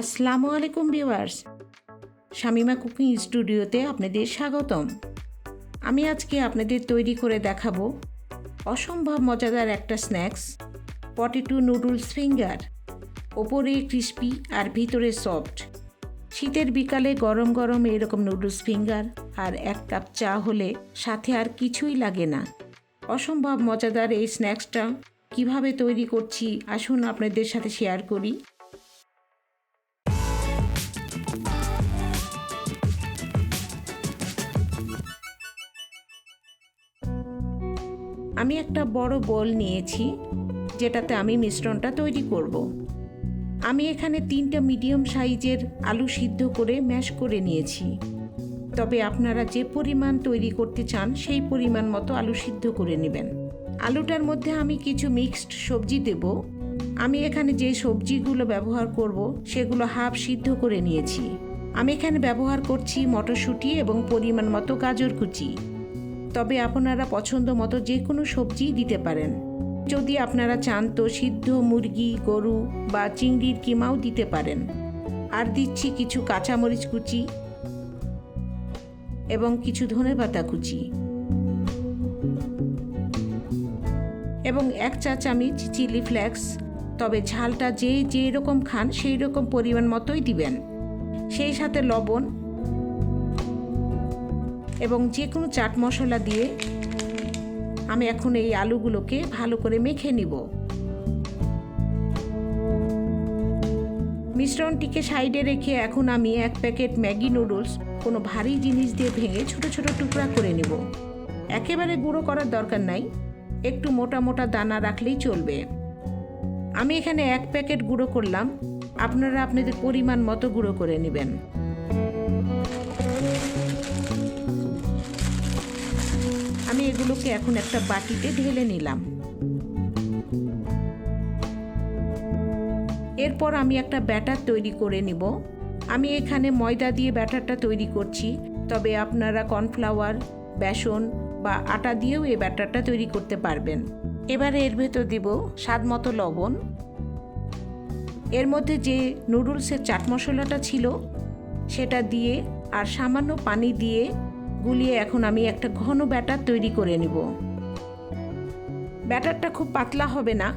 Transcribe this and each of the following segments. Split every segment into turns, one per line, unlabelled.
আসসালামু আলাইকুম viewers, Shamima cooking স্টুডিওতে আপনাদের স্বাগতম। আমি আজকে আপনাদের তৈরি করে দেখাবো অসম্ভব মজাদার একটা স্ন্যাক্স, পটেটো নুডলস ফিঙ্গার। ওপরে ক্রিস্পি আর ভিতরে সফট। শীতের বিকালে গরম গরম এরকম নুডলস ফিঙ্গার আর এক কাপ চা হলে সাথে আর কিছুই লাগে না। অসম্ভব মজাদার এই স্ন্যাক্সটা কিভাবে তৈরি করছি আসুন আপনাদের সাথে শেয়ার করি। আমি একটা বড় বোল নিয়েছি যেটাতে আমি মিশ্রণটা তৈরি করব। আমি এখানে 3টা মিডিয়াম সাইজের আলু সিদ্ধ করে ম্যাশ করে নিয়েছি। তবে আপনারা যে পরিমাণ তৈরি করতে চান সেই পরিমাণ মতো আলু সিদ্ধ করে নেবেন। আলুটার মধ্যে আমি কিছু মিক্সড সবজি দেব। আমি এখানে যে সবজিগুলো ব্যবহার করব সেগুলো হাফ সিদ্ধ করে নিয়েছি। আমি এখানে ব্যবহার করছি মটরশুঁটি এবং পরিমাণ মতো গাজর কুচি। তবে আপনারা পছন্দ মতো যে কোনো সবজি দিতে পারেন। যদি আপনারা চান তো সিদ্ধ মুরগি, গরু বা চিংড়ির কিমাও দিতে পারেন। আর দিচ্ছি কিছু কাঁচামরিচ কুচি এবং কিছু ধনেপাতা কুচি এবং 1 চা চামচ চিলি ফ্লেক্স। তবে ঝালটা যে রকম খান সেই রকম পরিমাণ মতোই দিবেন। সেই সাথে লবণ এবং যে কোনো চাট মশলা দিয়ে আমি এখন এই আলুগুলোকে ভালো করে মেখে নিব। মিশ্রণটিকে সাইডে রেখে এখন আমি 1 প্যাকেট ম্যাগি নুডলস কোনো ভারী জিনিস দিয়ে ভেঙে ছোট ছোট টুকরা করে নেব। একেবারে গুঁড়ো করার দরকার নাই, একটু মোটা মোটা দানা রাখলেই চলবে। আমি এখানে 1 প্যাকেট গুঁড়ো করলাম, আপনারা আপনাদের পরিমাণ মতো গুঁড়ো করে নেবেন। আমি এগুলোকে এখন একটা বাটিতে ঢেলে নিলাম। এরপর আমি একটা ব্যাটার তৈরি করে নিব। আমি এখানে ময়দা দিয়ে ব্যাটারটা তৈরি করছি, তবে আপনারা কর্নফ্লাওয়ার, বেসন বা আটা দিয়েও এই ব্যাটারটা তৈরি করতে পারবেন। এবারে এর ভেতর দিব স্বাদ মতো লবণ। এর মধ্যে যে নুডলসের চাট মশলাটা ছিল সেটা দিয়ে আর সামান্য পানি দিয়ে গুলিয়ে এখন আমি একটা ঘন ব্যাটার তৈরি করে নিব। ব্যাটারটা খুব পাতলা হবে না,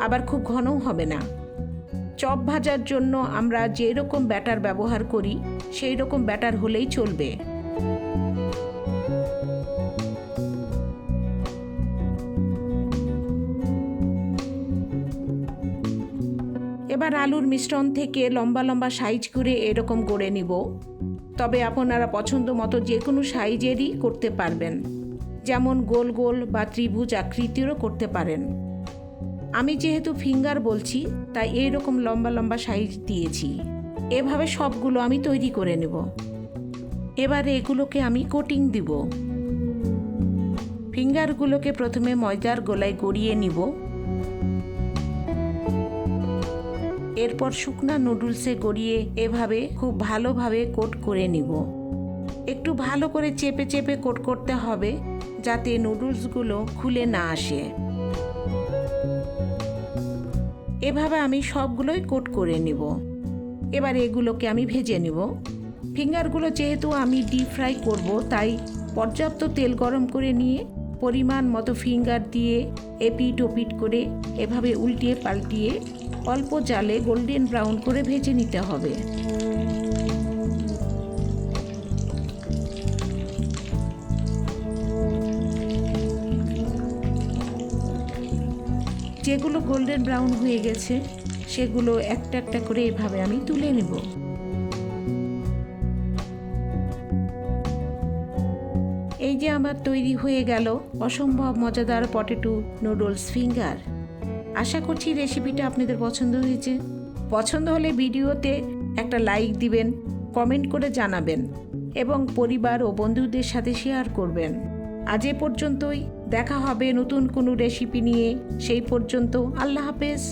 আবার খুব ঘনও হবে না। চপ ভাজার জন্য আমরা যে রকম ব্যাটার ব্যবহার করি সেই রকম ব্যাটার হলেই চলবে। এবার আলুর মিশ্রণ থেকে লম্বা লম্বা সাইজ করে এরকম গড়ে নিব। তবে আপনারা পছন্দ মতো যে কোনো সাইজেরই করতে পারবেন, যেমন গোল গোল বা ত্রিভুজ আকৃতিরও করতে পারেন। আমি যেহেতু ফিঙ্গার বলছি তাই এইরকম লম্বা লম্বা সাইজ দিয়েছি। এভাবে সবগুলো আমি তৈরি করে নেব। এবারে এগুলোকে আমি কোটিং দিব। ফিঙ্গারগুলোকে প্রথমে ময়দার গোলায় গড়িয়ে নিব। এরপর শুকনা নুডলসে গড়িয়ে এভাবে খুব ভালোভাবে কোট করে নিব। একটু ভালো করে চেপে চেপে কোট করতে হবে যাতে নুডলসগুলো খুলে না আসে। এভাবে আমি সবগুলোই কোট করে নিব। এবার এগুলোকে আমি ভেজে নিব। ফিঙ্গারগুলো যেহেতু আমি ডিপ ফ্রাই করব তাই পর্যাপ্ত তেল গরম করে নিয়ে পরিমাণ মতো ফিঙ্গার দিয়ে এপিট ওপিট করে এভাবে উল্টিয়ে পাল্টিয়ে অল্প জালে গোল্ডেন ব্রাউন করে ভেজে নিতে হবে। যেগুলো গোল্ডেন ব্রাউন হয়ে গেছে সেগুলো একটা একটা করে এভাবে আমি তুলে নেব। এই যে আমার তৈরি হয়ে গেল অসম্ভব মজাদার পটেটো নুডলস ফিঙ্গার। আশা করছি রেসিপিটা আপনাদের পছন্দ হয়েছে। পছন্দ হলে ভিডিওতে একটা লাইক দিবেন, কমেন্ট করে জানাবেন এবং পরিবার ও বন্ধুদের সাথে শেয়ার করবেন। আজ এ পর্যন্তই, দেখা হবে নতুন কোনো রেসিপি নিয়ে। সেই পর্যন্ত আল্লাহ হাফেজ।